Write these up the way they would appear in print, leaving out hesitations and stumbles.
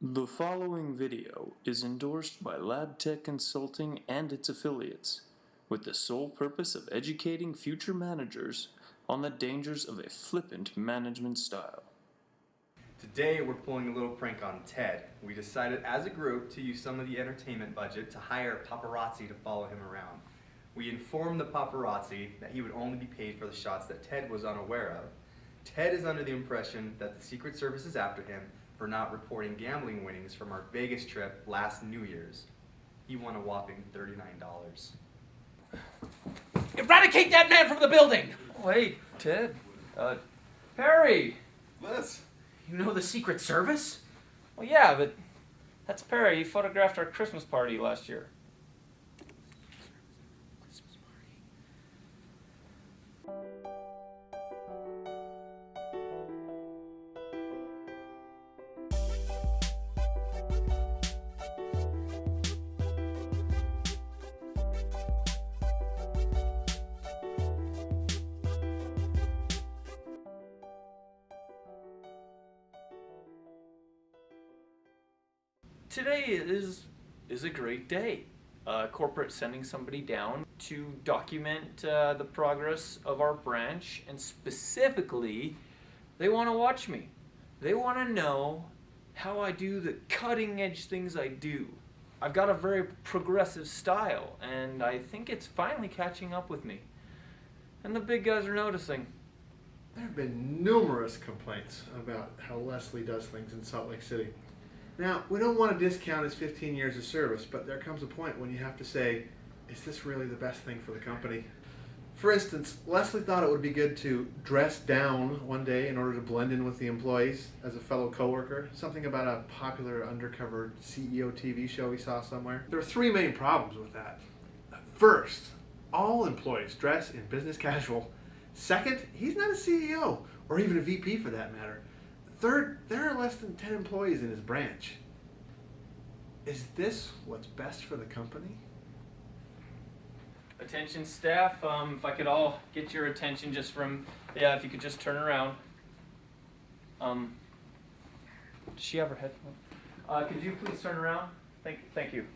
The following video is endorsed by LabTech Consulting and its affiliates, with the sole purpose of educating future managers on the dangers of a flippant management style. Today we're pulling a little prank on Ted. We decided as a group to use some of the entertainment budget to hire paparazzi to follow him around. We informed the paparazzi that he would only be paid for the shots that Ted was unaware of. Ted is under the impression that the Secret Service is after him for not reporting gambling winnings from our Vegas trip last New Year's. He won a whopping $39. Eradicate that man from the building! Wait, Ted. Perry! Les? You know the Secret Service? Well, yeah, but that's Perry. He photographed our Christmas party last year. Today is a great day. Corporate sending somebody down to document the progress of our branch, and specifically, they want to watch me. They want to know how I do the cutting edge things I do. I've got a very progressive style, and I think it's finally catching up with me. And the big guys are noticing. There have been numerous complaints about how Leslie does things in Salt Lake City. Now, we don't want to discount his 15 years of service, but there comes a point when you have to say, is this really the best thing for the company? For instance, Leslie thought it would be good to dress down one day in order to blend in with the employees as a fellow coworker. Something about a popular undercover CEO TV show he saw somewhere. There are three main problems with that. First, all employees dress in business casual. Second, he's not a CEO, or even a VP for that matter. Third, there are less than 10 employees in his branch. Is this what's best for the company? Attention staff, if I could all get your attention just if you could just turn around. Does she have her headphones? Could you please turn around? Thank you.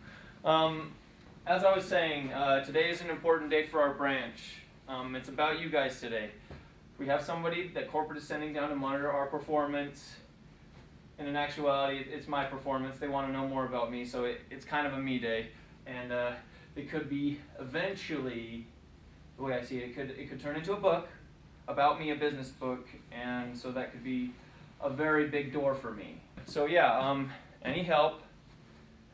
As I was saying, today is an important day for our branch. It's about you guys today. We have somebody that corporate is sending down to monitor our performance. And in actuality, it's my performance. They want to know more about me, so it's kind of a me day. And it could be eventually, the way I see it, it could turn into a book about me, a business book, and so that could be a very big door for me. So yeah, any help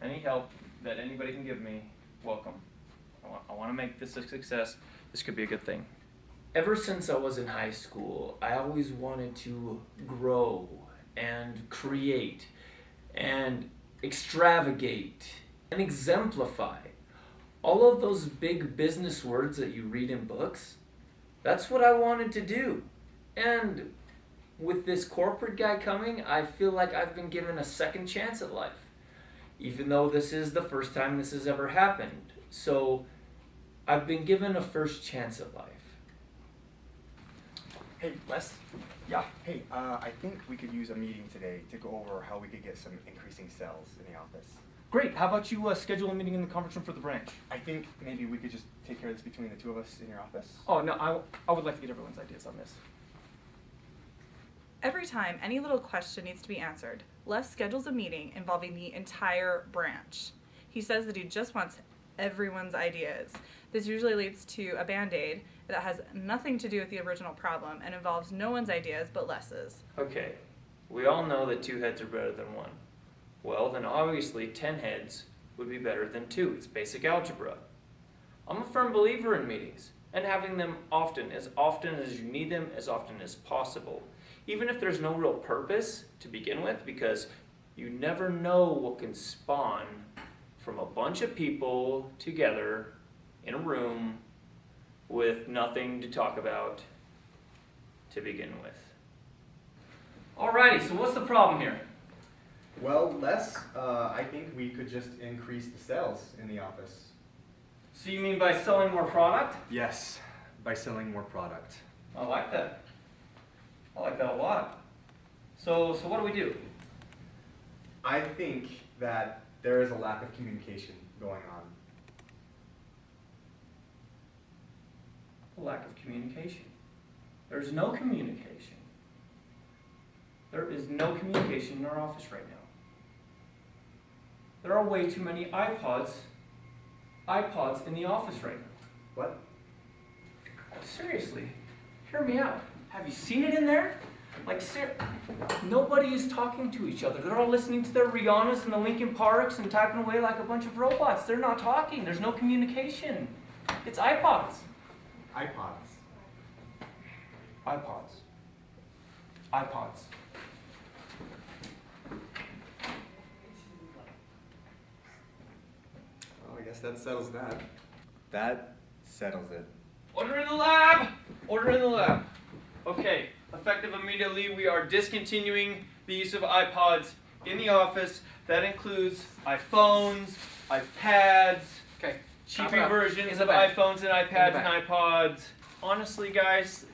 that anybody can give me, welcome. I want to make this a success. This could be a good thing. Ever since I was in high school, I always wanted to grow and create and extravagate and exemplify. All of those big business words that you read in books, that's what I wanted to do. And with this corporate guy coming, I feel like I've been given a second chance at life, even though this is the first time this has ever happened. So I've been given a first chance at life. Hey, Les? Yeah, hey, I think we could use a meeting today to go over how we could get some increasing sales in the office. Great. How about you schedule a meeting in the conference room for the branch? I think maybe we could just take care of this between the two of us in your office. Oh, no, I would like to get everyone's ideas on this. Every time any little question needs to be answered, Les schedules a meeting involving the entire branch. He says that he just wants everyone's ideas. This usually leads to a band-aid that has nothing to do with the original problem and involves no one's ideas but Les's. Okay, we all know that 2 heads are better than 1. Well, then obviously 10 heads would be better than 2. It's basic algebra. I'm a firm believer in meetings and having them often as you need them, as often as possible. Even if there's no real purpose to begin with, because you never know what can spawn from a bunch of people together in a room with nothing to talk about to begin with. Alrighty, so what's the problem here? Well, Les, I think we could just increase the sales in the office. So you mean by selling more product? Yes, by selling more product. I like that. I like that a lot. So what do we do? I think that there is a lack of communication going on. A lack of communication. There's no communication. There is no communication in our office right now. There are way too many iPods in the office right now. What? Seriously, hear me out. Have you seen it in there? Like, nobody is talking to each other. They're all listening to their Rihannas and the Linkin Parks and typing away like a bunch of robots. They're not talking. There's no communication. It's iPods. iPods. iPods. iPods. Well, I guess that settles that. That settles it. Order in the lab! Order in the lab. Okay, effective immediately, we are discontinuing the use of iPods in the office. That includes iPhones, iPads, Okay. cheaper Wrap it up. versions In the of back. iPhones and In the iPads back. and iPods. Honestly, guys,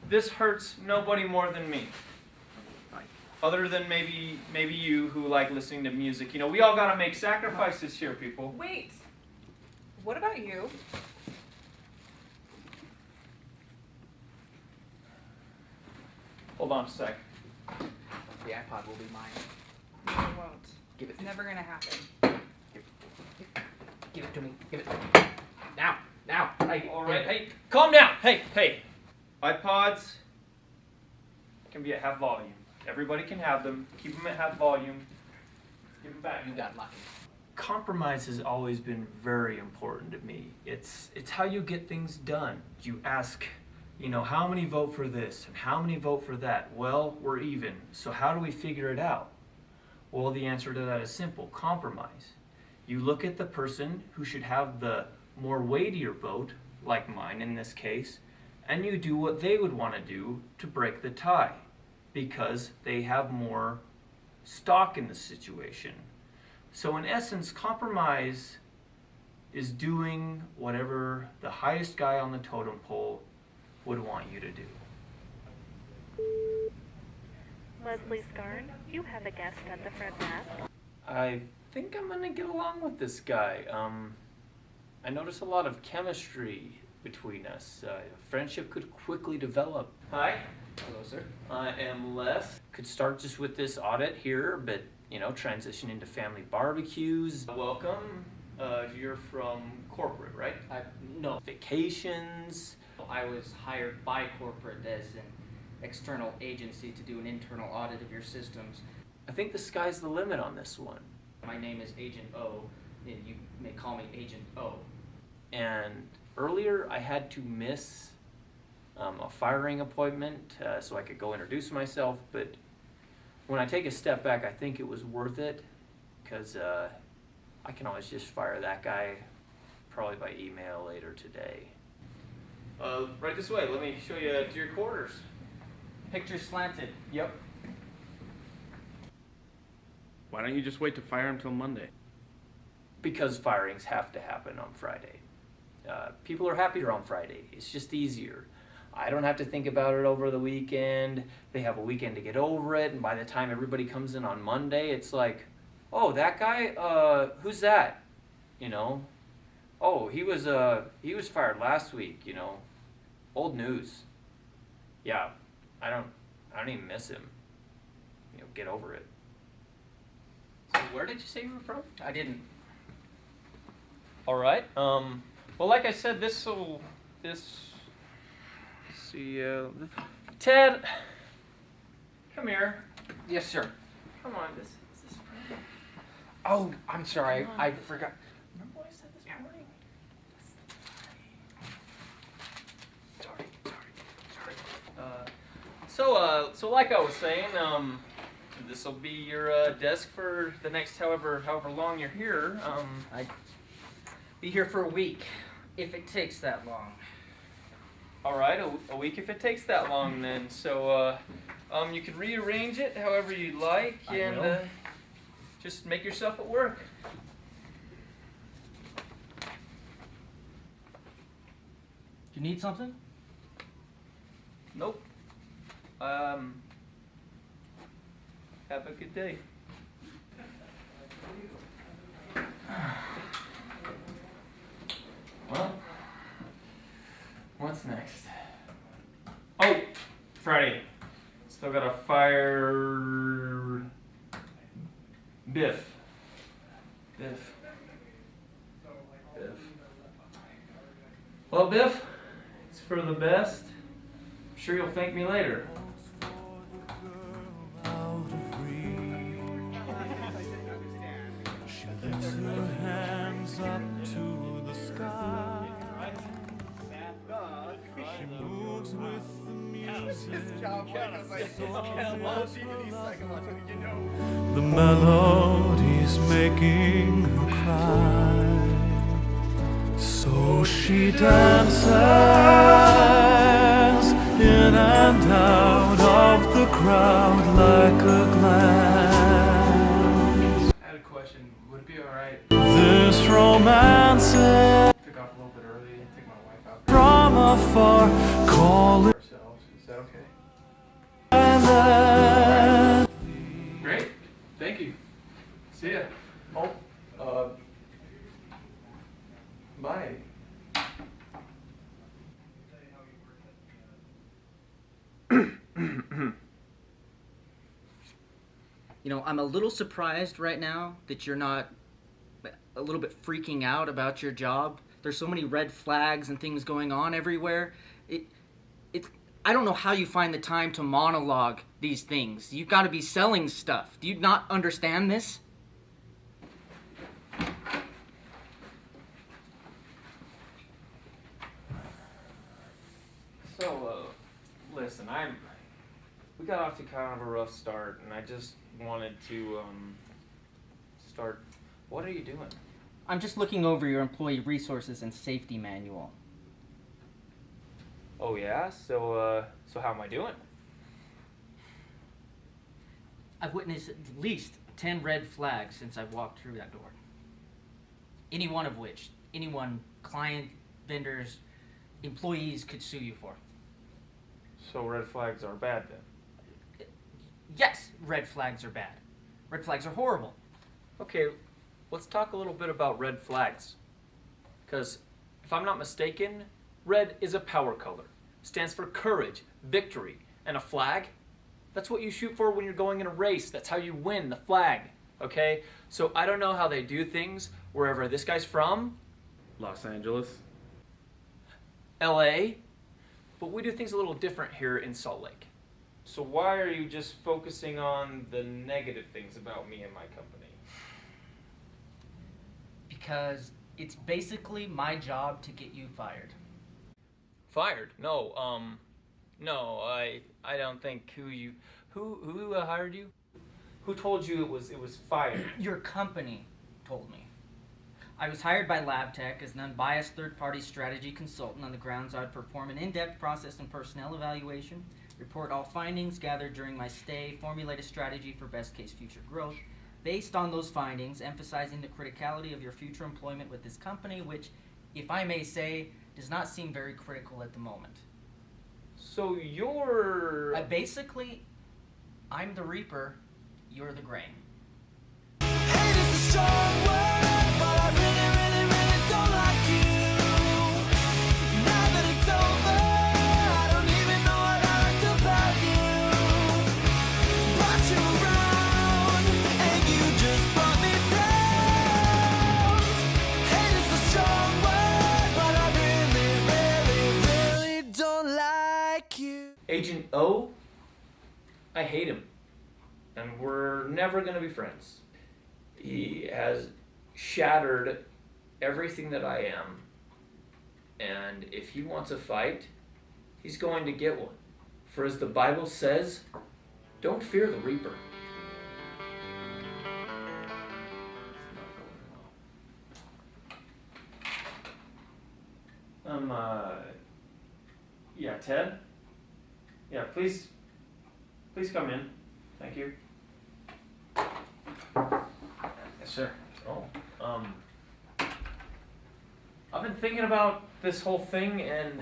this hurts nobody more than me. Other than maybe you who like listening to music. You know, we all gotta make sacrifices here, people. Wait. What about you? Hold on a sec. The iPod will be mine. No, it won't. Give it It's to me. never gonna happen. Give it to me. Give it to me. Now. Now. Hey. All right, hey, calm down. Hey. iPods can be at half volume. Everybody can have them. Keep them at half volume. Give them back. You got lucky. Compromise has always been very important to me. It's how you get things done. You ask, how many vote for this and how many vote for that? Well, we're even. So how do we figure it out? Well, the answer to that is simple: compromise. You look at the person who should have the more weightier vote, like mine in this case, and you do what they would want to do to break the tie, because they have more stock in the situation. So in essence, compromise is doing whatever the highest guy on the totem pole would want you to do. Leslie Scarn, you have a guest at the front desk. I think I'm gonna get along with this guy. I notice a lot of chemistry between us. Friendship could quickly develop. Hi. Hello, sir. I am Les. Could start just with this audit here, but transition into family barbecues. Welcome. You're from corporate, right? No, Vacations. I was hired by corporate as an external agency to do an internal audit of your systems. I think the sky's the limit on this one. My name is Agent O, and you may call me Agent O. And earlier I had to miss a firing appointment so I could go introduce myself, but when I take a step back, I think it was worth it, because I can always just fire that guy probably by email later today. Right this way. Let me show you to your quarters. Picture slanted. Yep. Why don't you just wait to fire him till Monday? Because firings have to happen on Friday. People are happier on Friday. It's just easier. I don't have to think about it over the weekend. They have a weekend to get over it, and by the time everybody comes in on Monday, it's like, oh, that guy, who's that? Oh, he was fired last week, Old news. Yeah, I don't even miss him. Get over it. So where did you say you were from? I didn't. All right. Well, like I said, Ted, come here. Yes, sir. Come on. This Oh, I'm sorry. I forgot. Remember what I said this morning? Sorry. So like I was saying, this will be your desk for the next however long you're here. I'd be here for a week, if it takes that long. All right, a week if it takes that long then. So, you can rearrange it however you'd like, I and will. just make yourself at work. You need something? Nope. Have a good day. Well, what's next? Oh, Friday. Still gotta fire Biff. Biff. Well, Biff, it's for the best. I'm sure you'll thank me later. The melody's making her cry, so she dances in and out of the crowd like a glass. I had a question. Would it be alright? This romance is Took off a little bit early and take my wife out from afar, calling. ourselves. Is that okay? And then Great. Thank you. See ya. Oh, bye. You know, I'm a little surprised right now that you're not a little bit freaking out about your job. There's so many red flags and things going on everywhere. I don't know how you find the time to monologue these things. You've got to be selling stuff. Do you not understand this? So, listen, we got off to kind of a rough start, and I just wanted to, start. What are you doing? I'm just looking over your employee resources and safety manual. Oh yeah? So how am I doing? I've witnessed at least 10 red flags since I've walked through that door. Any one of which, client, vendors, employees could sue you for. So red flags are bad then? Yes, red flags are bad. Red flags are horrible. Okay, let's talk a little bit about red flags. Because if I'm not mistaken, red is a power color. Stands for courage, victory, and a flag. That's what you shoot for when you're going in a race. That's how you win, the flag. Okay? So I don't know how they do things wherever this guy's from, Los Angeles. LA, but we do things a little different here in Salt Lake. So why are you just focusing on the negative things about me and my company? Because it's basically my job to get you fired. Fired? No, no, I don't think who hired you? Who told you it was fired? Your company told me. I was hired by LabTech as an unbiased third-party strategy consultant on the grounds I would perform an in-depth process and personnel evaluation, report all findings gathered during my stay, formulate a strategy for best-case future growth. Based on those findings, emphasizing the criticality of your future employment with this company, which, if I may say, does not seem very critical at the moment. So you're... Basically, I'm the reaper, you're the grain. hate is a strong word, but I really, really, really don't like you. Now that it's over, I don't even know what I liked about you. Brought you around, and you just brought me down. Hate is a strong word, but I really, really, really don't like you. Agent O? I hate him. And we're never gonna be friends. He has shattered everything that I am. And if he wants a fight, he's going to get one. For as the Bible says, don't fear the reaper. Yeah, Ted? Yeah, please come in. Thank you. Yes, sir. Oh, I've been thinking about this whole thing, and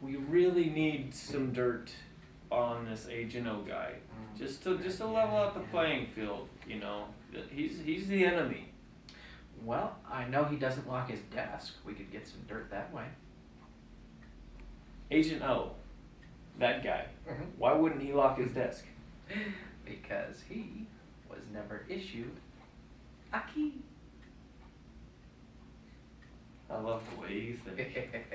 we really need some dirt on this Agent O guy. Just to level out the playing field, you know. He's the enemy. Well, I know he doesn't lock his desk. We could get some dirt that way. Agent O, that guy. Mhm. Why wouldn't he lock his desk? Because he was never issued a key. I love the way you think.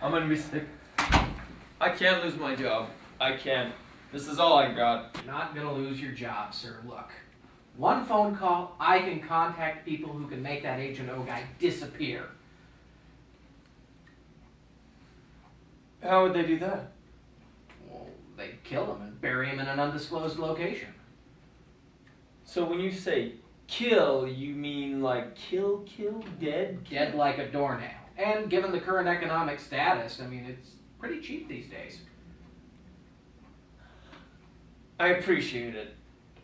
I'm gonna be sick. I can't lose my job. I can't. This is all I got. You're not gonna lose your job, sir. Look, one phone call, I can contact people who can make that Agent O guy disappear. How would they do that? Well, they'd kill him and bury him in an undisclosed location. So when you say kill, you mean like kill, dead? Dead like a doornail. And given the current economic status, I mean, it's pretty cheap these days. I appreciate it.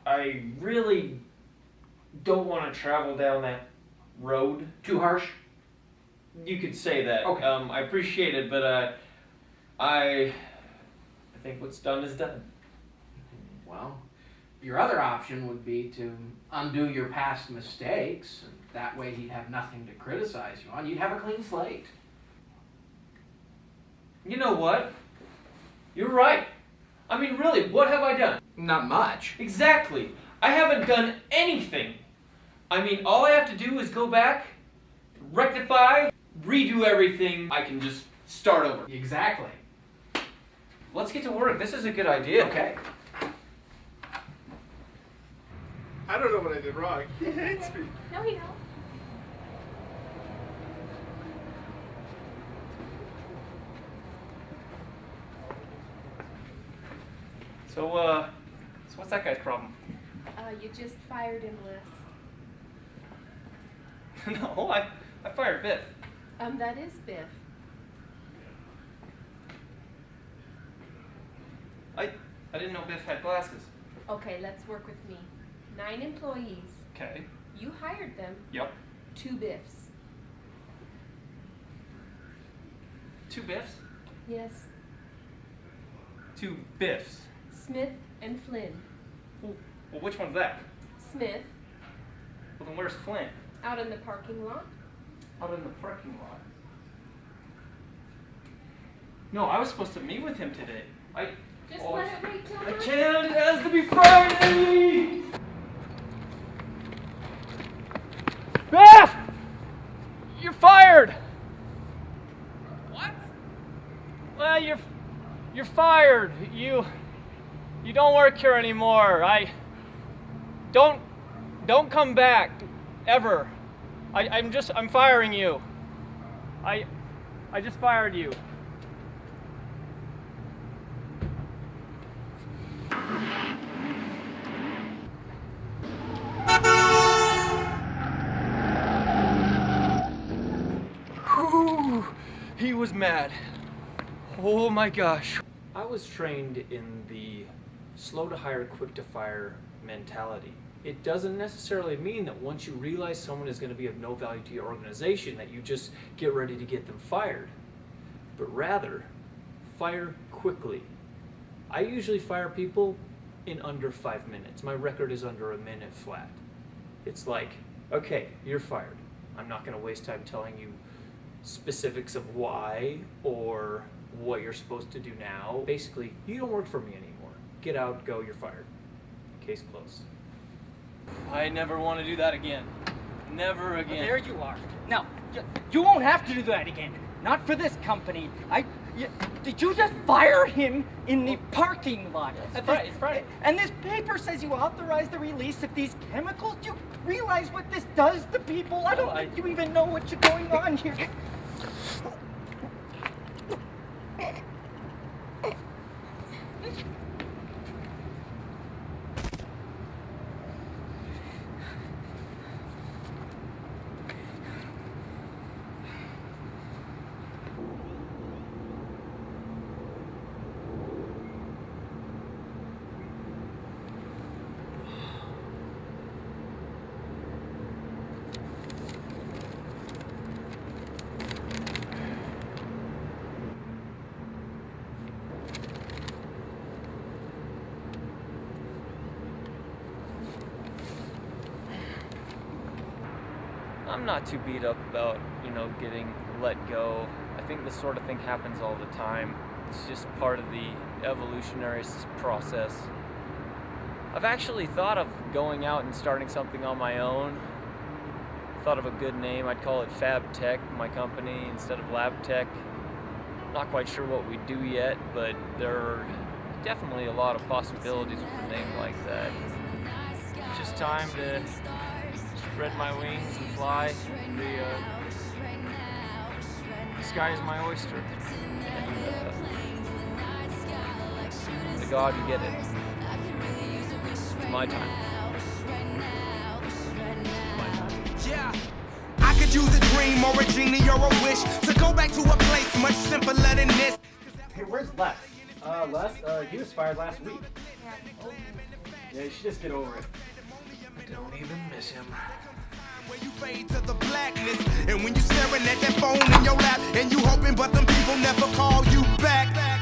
I really don't want to travel down that road. Too harsh? You could say that. Okay. I appreciate it, but I think what's done is done. Well, your other option would be to undo your past mistakes. And that way he'd have nothing to criticize you on. You'd have a clean slate. You know what? You're right. I mean, really, what have I done? Not much. Exactly. I haven't done anything. I mean, all I have to do is go back, rectify, redo everything. I can just start over. Exactly. Let's get to work. This is a good idea. Okay. I don't know what I did wrong. He hates me. No, you don't. So what's that guy's problem? You just fired him, Les. No, I fired Biff. That is Biff. I didn't know Biff had glasses. Okay, let's work with me. 9 employees. Okay. You hired them. Yep. 2 Biffs. 2 Biffs? Yes. 2 Biffs. Smith and Flynn. Well, which one's that? Smith, Well, then where's Flint? out in the parking lot. Out in the parking lot. No, I was supposed to meet with him today. Just Oh, let it wait till I Monday. can't. It has to be Friday. Biff! You're fired. What? Well, you're fired. You don't work here anymore. Don't come back ever. I'm firing you. I just fired you. Whew, he was mad. Oh my gosh. I was trained in the slow to hire, quick to fire mentality. It doesn't necessarily mean that once you realize someone is going to be of no value to your organization that you just get ready to get them fired, but rather fire quickly. I usually fire people in under 5 minutes. My record is under a minute flat. It's like, okay, you're fired. I'm not going to waste time telling you specifics of why or what you're supposed to do now. Basically, you don't work for me anymore. Get out, go, you're fired. Case closed. I never want to do that again. Never again. There you are. Now, you won't have to do that again. Not for this company. Did you just fire him in the parking lot? It's Friday. And this paper says you authorize the release of these chemicals? Do you realize what this does to people? I don't think you even know what's going on here. I'm not too beat up about, getting let go. I think this sort of thing happens all the time. It's just part of the evolutionary process. I've actually thought of going out and starting something on my own. Thought of a good name. I'd call it Fab Tech, my company, instead of Lab Tech. Not quite sure what we do yet, but there are definitely a lot of possibilities with a name like that. It's just time to spread my wings and fly. The sky is my oyster. And the God you get it. It's my time. Yeah. I could use a dream or a genie or a wish to go back to a place much simpler than this. Hey, where's Les? He was fired last week. Yeah, you should just get over it. I don't even miss him. When you fade to the blackness, and when you staring at that phone in your lap, and you hoping but them people never call you back.